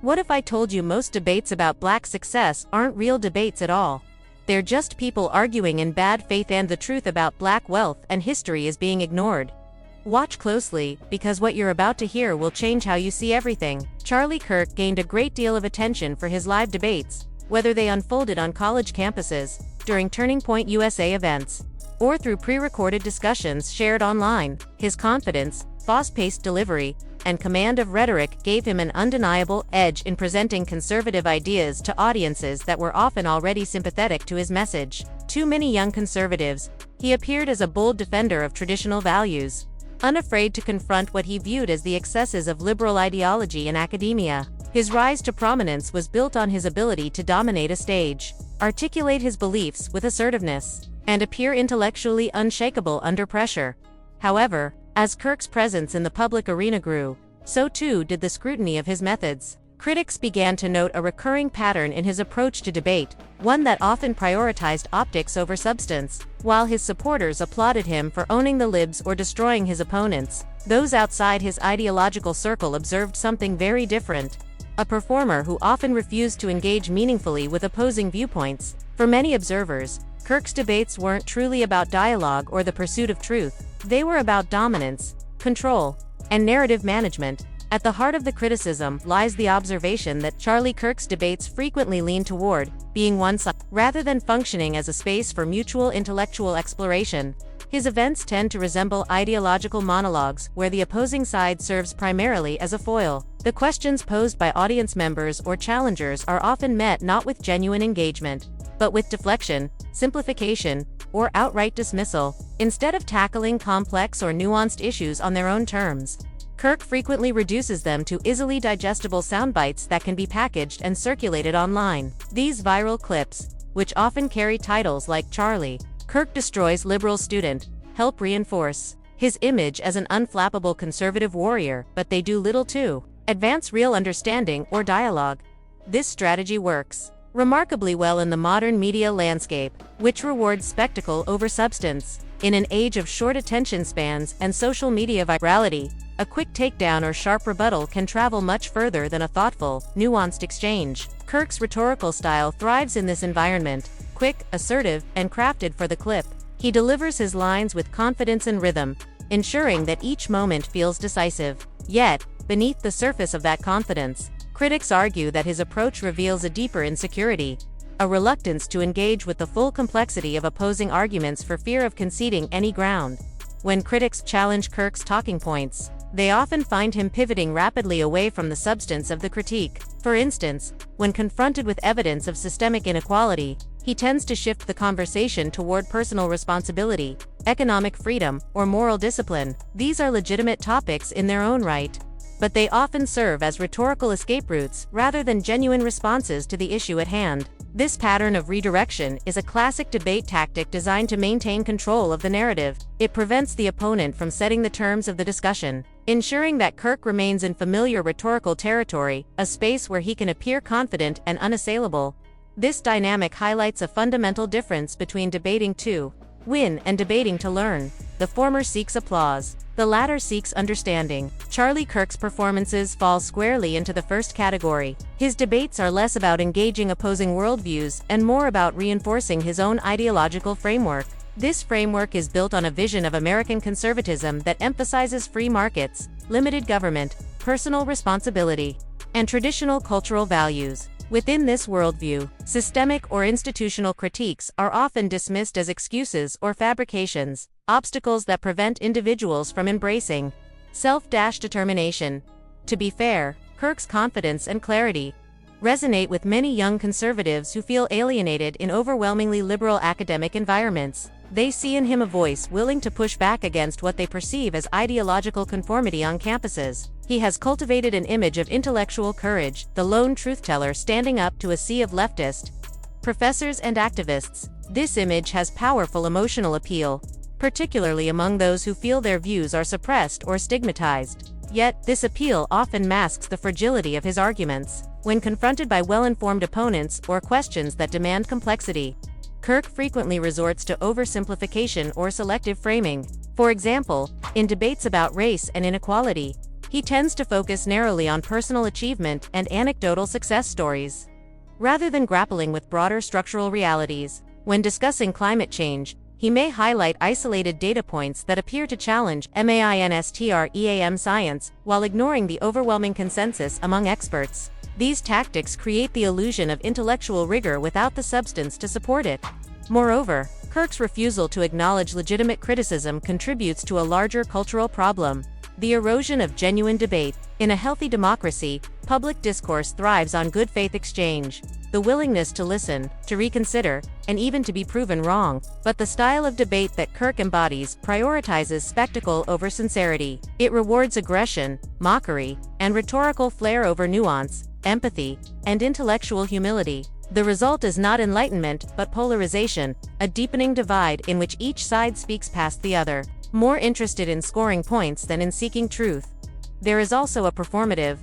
What if I told you most debates about black success aren't real debates at all? They're just people arguing in bad faith, and the truth about black wealth and history is being ignored. Watch closely, because what you're about to hear will change how you see everything. Charlie Kirk gained a great deal of attention for his live debates, whether they unfolded on college campuses, during Turning Point USA events, or through pre-recorded discussions shared online. His confidence, fast-paced delivery, and command of rhetoric gave him an undeniable edge in presenting conservative ideas to audiences that were often already sympathetic to his message. To many young conservatives, he appeared as a bold defender of traditional values, unafraid to confront what he viewed as the excesses of liberal ideology in academia. His rise to prominence was built on his ability to dominate a stage, articulate his beliefs with assertiveness, and appear intellectually unshakable under pressure. However, as Kirk's presence in the public arena grew, so too did the scrutiny of his methods. Critics began to note a recurring pattern in his approach to debate, one that often prioritized optics over substance. While his supporters applauded him for owning the libs or destroying his opponents, those outside his ideological circle observed something very different: a performer who often refused to engage meaningfully with opposing viewpoints. For many observers, Kirk's debates weren't truly about dialogue or the pursuit of truth. They were about dominance, control, and narrative management. At the heart of the criticism lies the observation that Charlie Kirk's debates frequently lean toward being one-sided, rather than functioning as a space for mutual intellectual exploration. His events tend to resemble ideological monologues where the opposing side serves primarily as a foil. The questions posed by audience members or challengers are often met not with genuine engagement, but with deflection, simplification, or outright dismissal. Instead of tackling complex or nuanced issues on their own terms, Kirk frequently reduces them to easily digestible soundbites that can be packaged and circulated online. These viral clips, which often carry titles like "Charlie Kirk destroys liberal student," help reinforce his image as an unflappable conservative warrior, but they do little to advance real understanding or dialogue. This strategy works remarkably well in the modern media landscape, which rewards spectacle over substance. In an age of short attention spans and social media virality, a quick takedown or sharp rebuttal can travel much further than a thoughtful, nuanced exchange. Kirk's rhetorical style thrives in this environment: quick, assertive, and crafted for the clip. He delivers his lines with confidence and rhythm, ensuring that each moment feels decisive. Yet, beneath the surface of that confidence, critics argue that his approach reveals a deeper insecurity, a reluctance to engage with the full complexity of opposing arguments for fear of conceding any ground. When critics challenge Kirk's talking points, they often find him pivoting rapidly away from the substance of the critique. For instance, when confronted with evidence of systemic inequality, he tends to shift the conversation toward personal responsibility, economic freedom, or moral discipline. These are legitimate topics in their own right, but they often serve as rhetorical escape routes rather than genuine responses to the issue at hand. This pattern of redirection is a classic debate tactic designed to maintain control of the narrative. It prevents the opponent from setting the terms of the discussion, ensuring that Kirk remains in familiar rhetorical territory, a space where he can appear confident and unassailable. This dynamic highlights a fundamental difference between debating to win and debating to learn. The former seeks applause, the latter seeks understanding. Charlie Kirk's performances fall squarely into the first category. His debates are less about engaging opposing worldviews and more about reinforcing his own ideological framework. This framework is built on a vision of American conservatism that emphasizes free markets, limited government, personal responsibility, and traditional cultural values. Within this worldview, systemic or institutional critiques are often dismissed as excuses or fabrications, obstacles that prevent individuals from embracing self-determination. To be fair, Kirk's confidence and clarity resonate with many young conservatives who feel alienated in overwhelmingly liberal academic environments. They see in him a voice willing to push back against what they perceive as ideological conformity on campuses. He has cultivated an image of intellectual courage, the lone truth-teller standing up to a sea of leftist professors and activists. This image has powerful emotional appeal, particularly among those who feel their views are suppressed or stigmatized. Yet, this appeal often masks the fragility of his arguments. When confronted by well-informed opponents or questions that demand complexity, Kirk frequently resorts to oversimplification or selective framing. For example, in debates about race and inequality, He tends to focus narrowly on personal achievement and anecdotal success stories, rather than grappling with broader structural realities. When discussing climate change, he may highlight isolated data points that appear to challenge mainstream science, while ignoring the overwhelming consensus among experts. These tactics create the illusion of intellectual rigor without the substance to support it. Moreover, Kirk's refusal to acknowledge legitimate criticism contributes to a larger cultural problem: the erosion of genuine debate. In a healthy democracy, public discourse thrives on good faith exchange, the willingness to listen, to reconsider, and even to be proven wrong. But the style of debate that Kirk embodies prioritizes spectacle over sincerity. It rewards aggression, mockery, and rhetorical flair over nuance, empathy, and intellectual humility. The result is not enlightenment, but polarization, a deepening divide in which each side speaks past the other, more interested in scoring points than in seeking truth. There is also a performative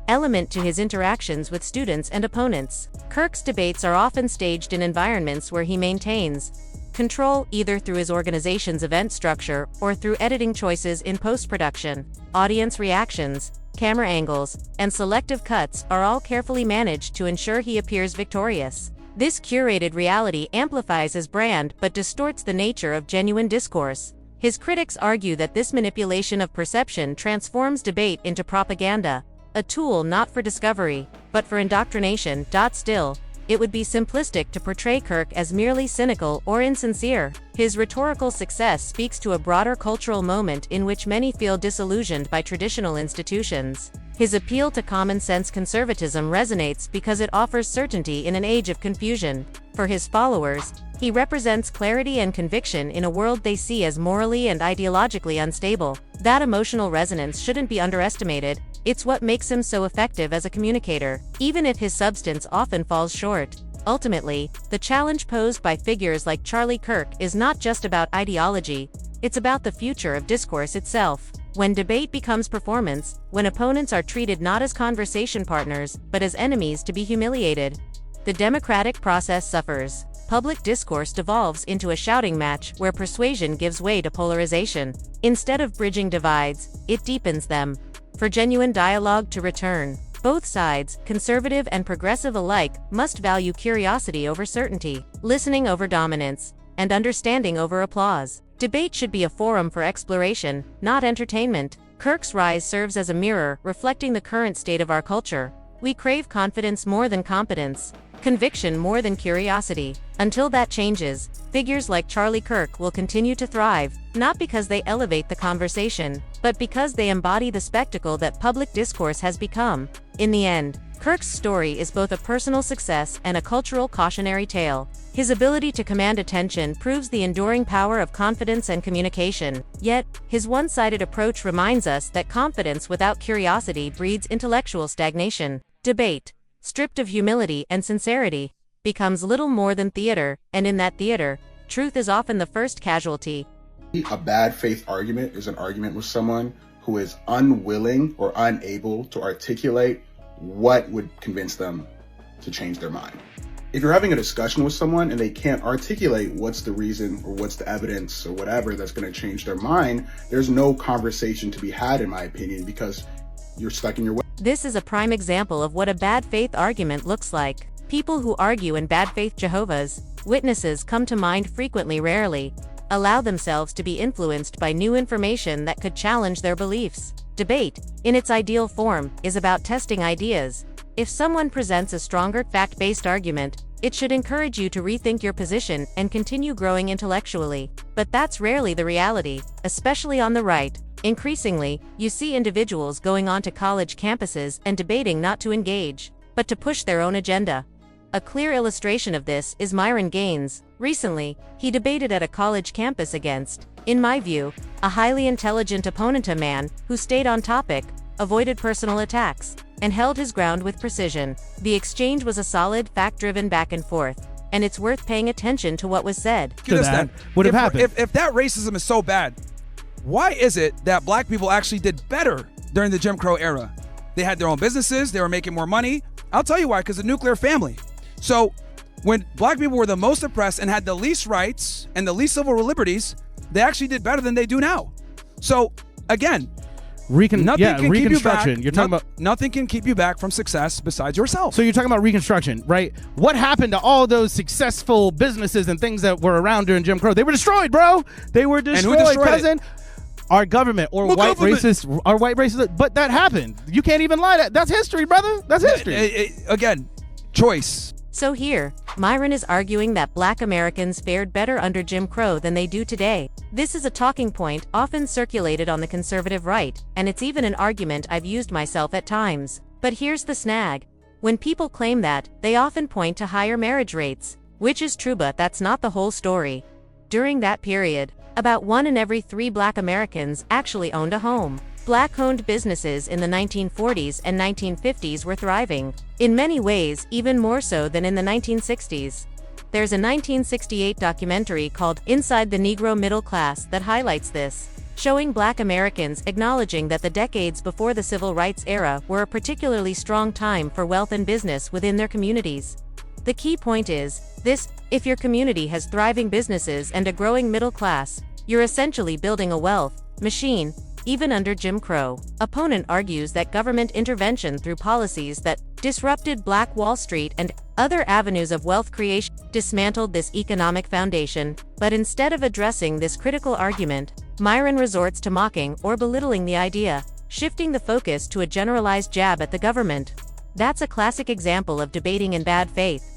element to his interactions with students and opponents. Kirk's debates are often staged in environments where he maintains control, either through his organization's event structure or through editing choices in post-production. Audience reactions, camera angles, and selective cuts are all carefully managed to ensure he appears victorious. This curated reality amplifies his brand but distorts the nature of genuine discourse. His critics argue that this manipulation of perception transforms debate into propaganda, a tool not for discovery, but for indoctrination. Still, it would be simplistic to portray Kirk as merely cynical or insincere. His rhetorical success speaks to a broader cultural moment in which many feel disillusioned by traditional institutions. His appeal to common-sense conservatism resonates because it offers certainty in an age of confusion. For his followers, he represents clarity and conviction in a world they see as morally and ideologically unstable. That emotional resonance shouldn't be underestimated. It's what makes him so effective as a communicator, even if his substance often falls short. Ultimately, the challenge posed by figures like Charlie Kirk is not just about ideology, it's about the future of discourse itself. When debate becomes performance, when opponents are treated not as conversation partners, but as enemies to be humiliated, the democratic process suffers. Public discourse devolves into a shouting match where persuasion gives way to polarization. Instead of bridging divides, it deepens them. For genuine dialogue to return, both sides, conservative and progressive alike, must value curiosity over certainty, listening over dominance, and understanding over applause. Debate should be a forum for exploration, not entertainment. Kirk's rise serves as a mirror, reflecting the current state of our culture. We crave confidence more than competence, conviction more than curiosity. Until that changes, figures like Charlie Kirk will continue to thrive, not because they elevate the conversation, but because they embody the spectacle that public discourse has become. In the end, Kirk's story is both a personal success and a cultural cautionary tale. His ability to command attention proves the enduring power of confidence and communication. Yet, his one-sided approach reminds us that confidence without curiosity breeds intellectual stagnation. Debate, stripped of humility and sincerity, becomes little more than theater, and in that theater, truth is often the first casualty. A bad faith argument is an argument with someone who is unwilling or unable to articulate what would convince them to change their mind. If you're having a discussion with someone and they can't articulate what's the reason or what's the evidence or whatever that's going to change their mind, there's no conversation to be had, in my opinion, because you're stuck in your way. This is a prime example of what a bad faith argument looks like. People who argue in bad faith Jehovah's Witnesses come to mind frequently rarely allow themselves to be influenced by new information that could challenge their beliefs. Debate, in its ideal form, is about testing ideas. If someone presents a stronger, fact-based argument, it should encourage you to rethink your position and continue growing intellectually. But that's rarely the reality, especially on the right. Increasingly, you see individuals going onto college campuses and debating not to engage, but to push their own agenda. A clear illustration of this is Myron. Recently, he debated at a college campus against, in my view, a highly intelligent opponent, a man who stayed on topic, avoided personal attacks, and held his ground with precision. The exchange was a solid, fact-driven back and forth, and it's worth paying attention to what was said. Would have happened. If that racism is so bad, why is it that black people actually did better during the Jim Crow era? They had their own businesses, they were making more money. I'll tell you why, because the nuclear family. So when black people were the most oppressed and had the least rights and the least civil liberties, they actually did better than they do now. So again, Reconstruction. You're talking about nothing can keep you back from success besides yourself. So you're talking about Reconstruction, right? What happened to all those successful businesses and things that were around during Jim Crow? They were destroyed, bro. They were destroyed, and who destroyed cousin. Our government or white racists. But that happened. You can't even lie. That's history, brother. That's history. Again, choice. So here, Myron is arguing that Black Americans fared better under Jim Crow than they do today. This is a talking point often circulated on the conservative right, and it's even an argument I've used myself at times. But here's the snag. When people claim that, they often point to higher marriage rates, which is true, but that's not the whole story. During that period, about 1 in every 3 Black Americans actually owned a home. Black-owned businesses in the 1940s and 1950s were thriving, in many ways even more so than in the 1960s. There's a 1968 documentary called Inside the Negro Middle Class that highlights this, showing Black Americans acknowledging that the decades before the Civil Rights era were a particularly strong time for wealth and business within their communities. The key point is this: if your community has thriving businesses and a growing middle class, you're essentially building a wealth machine. Even under Jim Crow, opponent argues that government intervention through policies that disrupted Black Wall Street and other avenues of wealth creation dismantled this economic foundation. But instead of addressing this critical argument, Myron resorts to mocking or belittling the idea, shifting the focus to a generalized jab at the government. That's a classic example of debating in bad faith.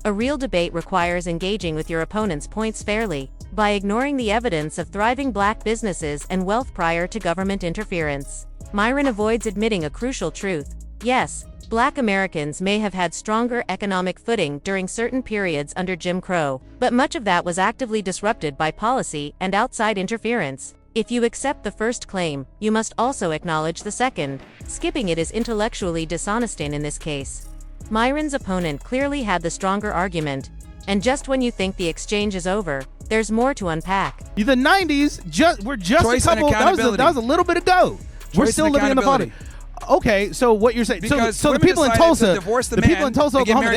A real debate requires engaging with your opponent's points fairly, by ignoring the evidence of thriving Black businesses and wealth prior to government interference. Myron avoids admitting a crucial truth. Yes, Black Americans may have had stronger economic footing during certain periods under Jim Crow, but much of that was actively disrupted by policy and outside interference. If you accept the first claim, you must also acknowledge the second. Skipping it is intellectually dishonest in this case. Myron's opponent clearly had the stronger argument, and just when you think the exchange is over, there's more to unpack. The 90s, we're just Choice a couple, that was a little bit ago. We're still living in the party. Okay, so what you're saying, so the people in Tulsa, Oklahoma,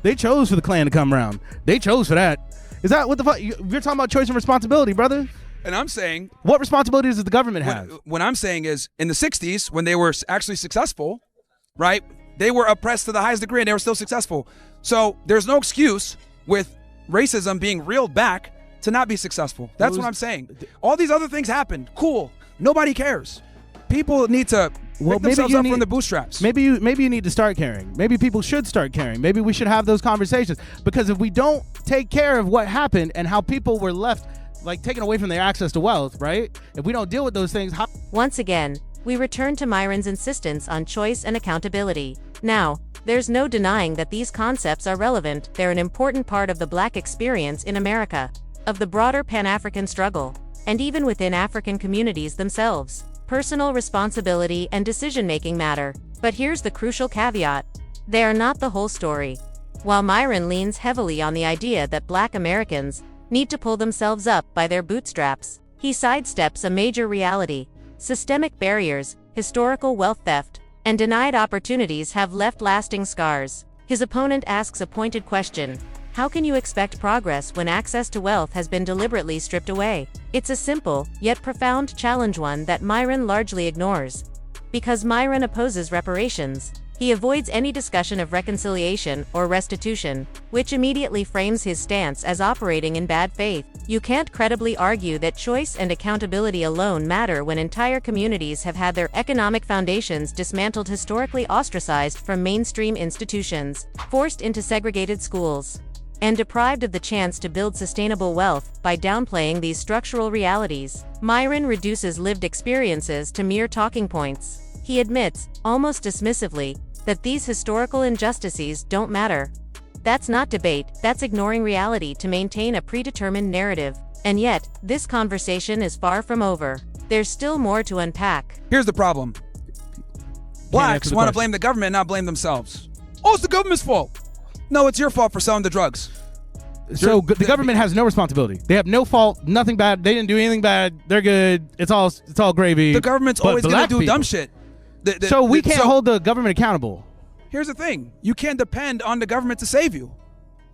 they chose for the Klan to come around. They chose for that. Is that what the fuck? You're talking about choice and responsibility, brother. And I'm saying, what responsibilities does the government have? What I'm saying is, in the 60s, when they were actually successful, right? They were oppressed to the highest degree and they were still successful. So there's no excuse with racism being reeled back to not be successful. That's what I'm saying. All these other things happened. Cool. Nobody cares. People need to pick themselves up from the bootstraps. Maybe you need to start caring. Maybe people should start caring. Maybe we should have those conversations. Because if we don't take care of what happened and how people were left, like, taken away from their access to wealth, right? If we don't deal with those things... Once again, we return to Myron's insistence on choice and accountability. Now, there's no denying that these concepts are relevant. They're an important part of the Black experience in America, of the broader Pan-African struggle, and even within African communities themselves. Personal responsibility and decision-making matter. But here's the crucial caveat. They are not the whole story. While Myron leans heavily on the idea that Black Americans need to pull themselves up by their bootstraps, he sidesteps a major reality. Systemic barriers, historical wealth theft, and denied opportunities have left lasting scars. His opponent asks a pointed question: how can you expect progress when access to wealth has been deliberately stripped away? It's a simple, yet profound challenge, one that Myron largely ignores. Because Myron opposes reparations, he avoids any discussion of reconciliation or restitution, which immediately frames his stance as operating in bad faith. You can't credibly argue that choice and accountability alone matter when entire communities have had their economic foundations dismantled, historically ostracized from mainstream institutions, forced into segregated schools, and deprived of the chance to build sustainable wealth. By downplaying these structural realities, Myron reduces lived experiences to mere talking points. He admits, almost dismissively, that these historical injustices don't matter. That's not debate, that's ignoring reality to maintain a predetermined narrative. And yet, this conversation is far from over. There's still more to unpack. Here's the problem. Blacks want to blame the government, not blame themselves. Oh, it's the government's fault. No, it's your fault for selling the drugs. So the government has no responsibility. They have no fault, nothing bad. They didn't do anything bad. They're good. It's all gravy. The government's always going to do dumb shit. So we can't hold the government accountable. Here's the thing. You can't depend on the government to save you.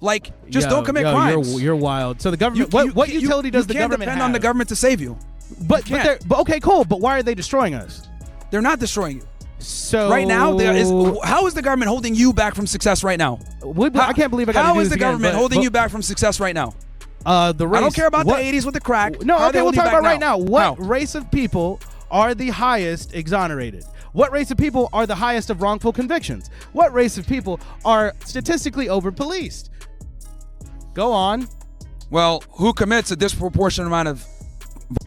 Like, just don't commit crimes. You're wild. So the government, what utility does the government have? You can't depend on the government to save you. But okay, cool. But why are they destroying us? They're not destroying you. So right now, how is the government holding you back from success right now? I can't believe I got to do this again. How is the government holding you back from success right now? The race, I don't care about the 80s with the crack. No, okay, we'll talk about right now. What race of people are the highest exonerated? What race of people are the highest of wrongful convictions? What race of people are statistically over-policed? Go on. Well, who commits a disproportionate amount of...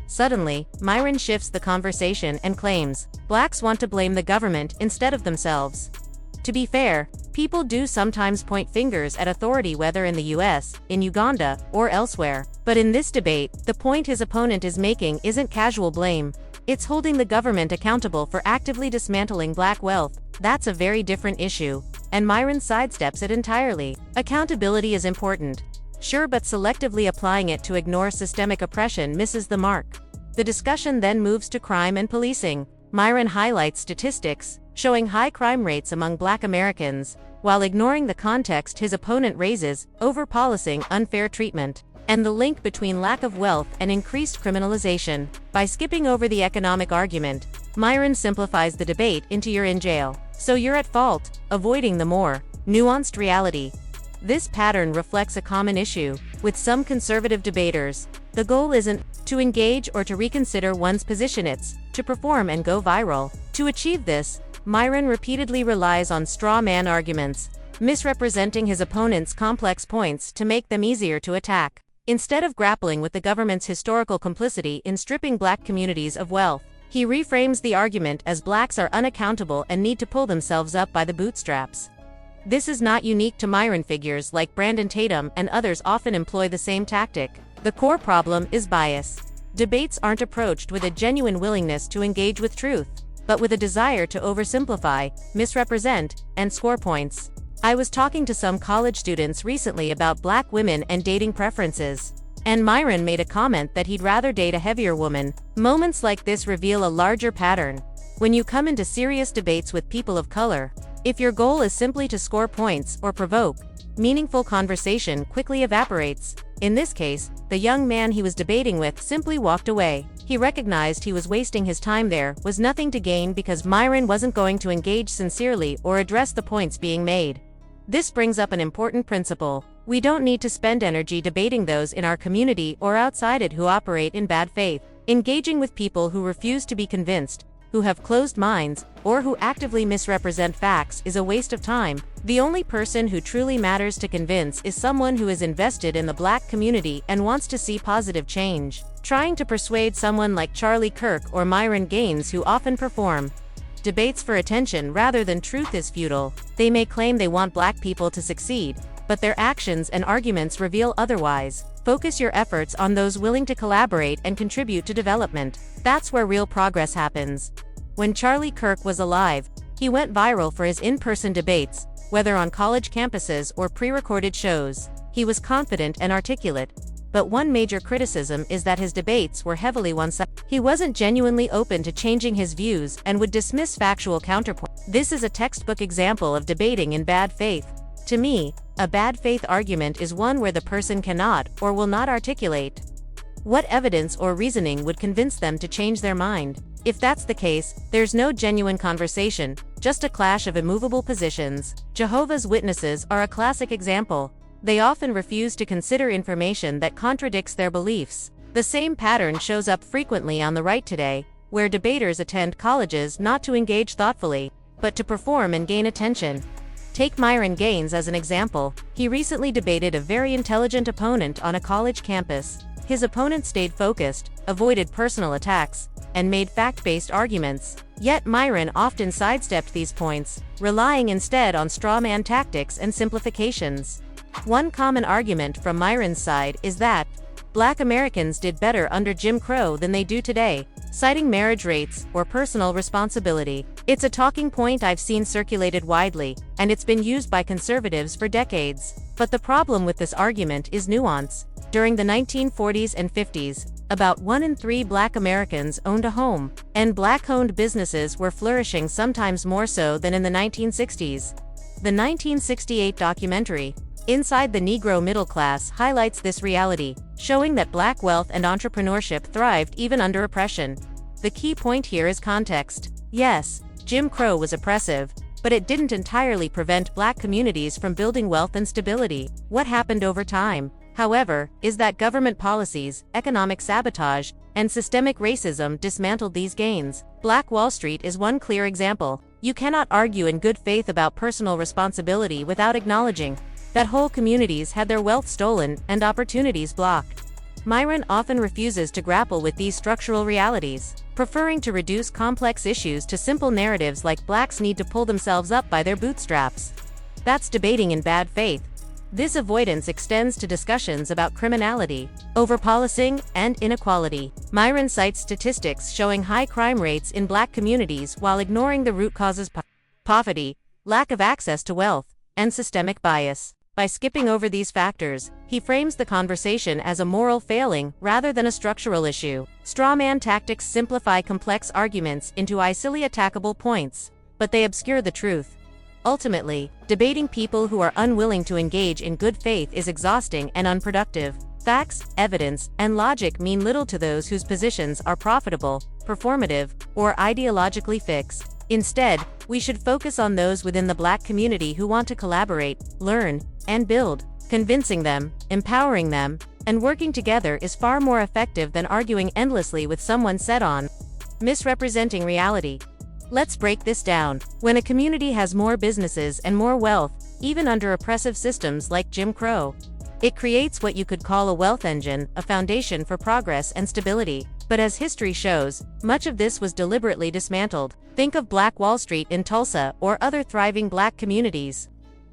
Suddenly, Myron shifts the conversation and claims, blacks want to blame the government instead of themselves. To be fair, people do sometimes point fingers at authority, whether in the US, in Uganda, or elsewhere. But in this debate, the point his opponent is making isn't casual blame. It's holding the government accountable for actively dismantling black wealth. That's a very different issue. And Myron sidesteps it entirely. Accountability is important. Sure, but selectively applying it to ignore systemic oppression misses the mark. The discussion then moves to crime and policing. Myron highlights statistics showing high crime rates among black Americans, while ignoring the context his opponent raises, over-policing unfair treatment, and the link between lack of wealth and increased criminalization. By skipping over the economic argument, Myron simplifies the debate into "you're in jail, so you're at fault," avoiding the more nuanced reality. This pattern reflects a common issue with some conservative debaters. The goal isn't to engage or to reconsider one's position, it's to perform and go viral. To achieve this, Myron repeatedly relies on straw man arguments, misrepresenting his opponent's complex points to make them easier to attack. Instead of grappling with the government's historical complicity in stripping black communities of wealth, he reframes the argument as blacks are unaccountable and need to pull themselves up by the bootstraps. This is not unique to Myron. Figures like Brandon Tatum and others often employ the same tactic. The core problem is bias. Debates aren't approached with a genuine willingness to engage with truth, but with a desire to oversimplify, misrepresent, and score points. I was talking to some college students recently about black women and dating preferences, and Myron made a comment that he'd rather date a heavier woman. Moments like this reveal a larger pattern. When you come into serious debates with people of color, if your goal is simply to score points or provoke, meaningful conversation quickly evaporates. In this case, the young man he was debating with simply walked away. He recognized he was wasting his time. There was nothing to gain because Myron wasn't going to engage sincerely or address the points being made. This brings up an important principle. We don't need to spend energy debating those in our community or outside it who operate in bad faith. Engaging with people who refuse to be convinced, who have closed minds, or who actively misrepresent facts is a waste of time. The only person who truly matters to convince is someone who is invested in the black community and wants to see positive change. Trying to persuade someone like Charlie Kirk or Myron Gaines, who often perform debates for attention rather than truth, is futile. They may claim they want black people to succeed, but their actions and arguments reveal otherwise. Focus your efforts on those willing to collaborate and contribute to development. That's where real progress happens. When Charlie Kirk was alive, he went viral for his in-person debates, whether on college campuses or pre-recorded shows. He was confident and articulate, but one major criticism is that his debates were heavily one-sided. He wasn't genuinely open to changing his views and would dismiss factual counterpoints. This is a textbook example of debating in bad faith. To me, a bad faith argument is one where the person cannot or will not articulate what evidence or reasoning would convince them to change their mind. If that's the case, there's no genuine conversation, just a clash of immovable positions. Jehovah's Witnesses are a classic example. They often refuse to consider information that contradicts their beliefs. The same pattern shows up frequently on the right today, where debaters attend colleges not to engage thoughtfully, but to perform and gain attention. Take Myron Gaines as an example. He recently debated a very intelligent opponent on a college campus. His opponent stayed focused, avoided personal attacks, and made fact-based arguments. Yet Myron often sidestepped these points, relying instead on straw man tactics and simplifications. One common argument from Myron's side is that black Americans did better under Jim Crow than they do today, citing marriage rates or personal responsibility. It's a talking point I've seen circulated widely, and it's been used by conservatives for decades. But the problem with this argument is nuance. During the 1940s and 50s, about 1 in 3 black Americans owned a home, and black-owned businesses were flourishing, sometimes more so than in the 1960s. The 1968 documentary, Inside the Negro middle class highlights this reality, showing that black wealth and entrepreneurship thrived even under oppression. The key point here is context. Yes, Jim Crow was oppressive, but it didn't entirely prevent black communities from building wealth and stability. What happened over time, however, is that government policies, economic sabotage, and systemic racism dismantled these gains. Black Wall Street is one clear example. You cannot argue in good faith about personal responsibility without acknowledging that whole communities had their wealth stolen and opportunities blocked. Myron often refuses to grapple with these structural realities, preferring to reduce complex issues to simple narratives like blacks need to pull themselves up by their bootstraps. That's debating in bad faith. This avoidance extends to discussions about criminality, overpolicing, and inequality. Myron cites statistics showing high crime rates in black communities while ignoring the root causes: poverty, lack of access to wealth, and systemic bias. By skipping over these factors, he frames the conversation as a moral failing rather than a structural issue. Strawman tactics simplify complex arguments into easily attackable points, but they obscure the truth. Ultimately, debating people who are unwilling to engage in good faith is exhausting and unproductive. Facts, evidence, and logic mean little to those whose positions are profitable, performative, or ideologically fixed. Instead, we should focus on those within the black community who want to collaborate, learn, and build. Convincing them, empowering them, and working together is far more effective than arguing endlessly with someone set on misrepresenting reality. Let's break this down. When a community has more businesses and more wealth, even under oppressive systems like Jim Crow, it creates what you could call a wealth engine, a foundation for progress and stability. But as history shows, much of this was deliberately dismantled. Think of Black Wall Street in Tulsa or other thriving black communities.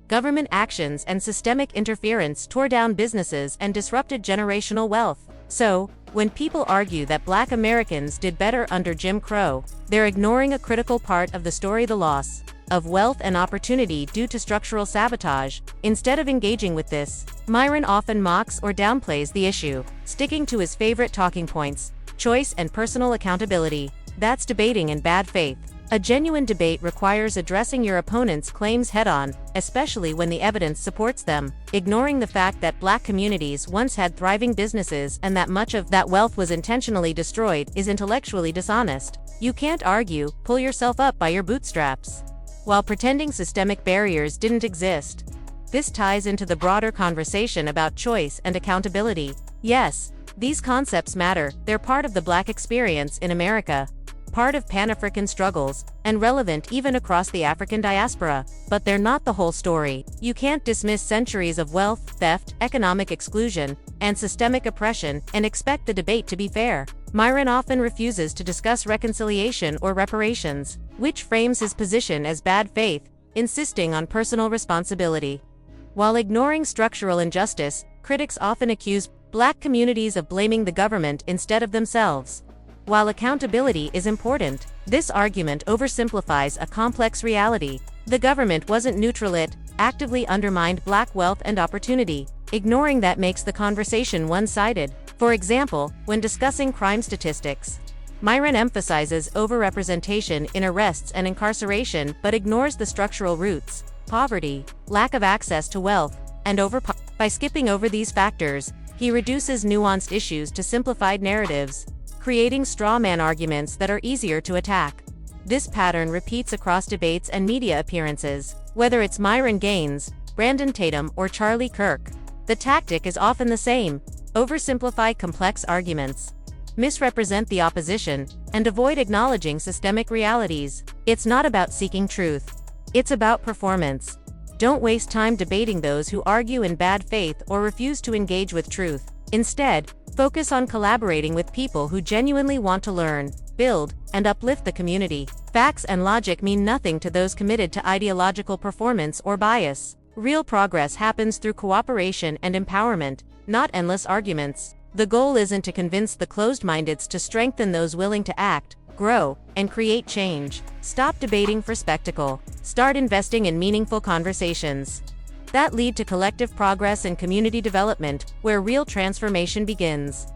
Government actions and systemic interference tore down businesses and disrupted generational wealth. So, when people argue that black Americans did better under Jim Crow, they're ignoring a critical part of the story: the loss of wealth and opportunity due to structural sabotage. Instead of engaging with this, Myron often mocks or downplays the issue, sticking to his favorite talking points: choice and personal accountability. That's debating in bad faith. A genuine debate requires addressing your opponent's claims head-on, especially when the evidence supports them. Ignoring the fact that black communities once had thriving businesses and that much of that wealth was intentionally destroyed is intellectually dishonest. You can't argue, pull yourself up by your bootstraps, while pretending systemic barriers didn't exist. This ties into the broader conversation about choice and accountability. Yes, these concepts matter. They're part of the black experience in America, part of Pan-African struggles, and relevant even across the African diaspora. But they're not the whole story. You can't dismiss centuries of wealth, theft, economic exclusion, and systemic oppression and expect the debate to be fair. Myron often refuses to discuss reconciliation or reparations, which frames his position as bad faith, insisting on personal responsibility. While ignoring structural injustice, critics often accuse black communities of blaming the government instead of themselves. While accountability is important, this argument oversimplifies a complex reality. The government wasn't neutral, it actively undermined black wealth and opportunity. Ignoring that makes the conversation one-sided. For example, when discussing crime statistics, Myron emphasizes overrepresentation in arrests and incarceration but ignores the structural roots: poverty, lack of access to wealth, and By skipping over these factors, he reduces nuanced issues to simplified narratives, creating straw man arguments that are easier to attack. This pattern repeats across debates and media appearances. Whether it's Myron Gaines, Brandon Tatum, or Charlie Kirk, the tactic is often the same: oversimplify complex arguments, misrepresent the opposition, and avoid acknowledging systemic realities. It's not about seeking truth. It's about performance. Don't waste time debating those who argue in bad faith or refuse to engage with truth. Instead, focus on collaborating with people who genuinely want to learn, build, and uplift the community. Facts and logic mean nothing to those committed to ideological performance or bias. Real progress happens through cooperation and empowerment, not endless arguments. The goal isn't to convince the closed-mindeds, to strengthen those willing to act, grow, and create change. Stop debating for spectacle. Start investing in meaningful conversations that lead to collective progress and community development, where real transformation begins.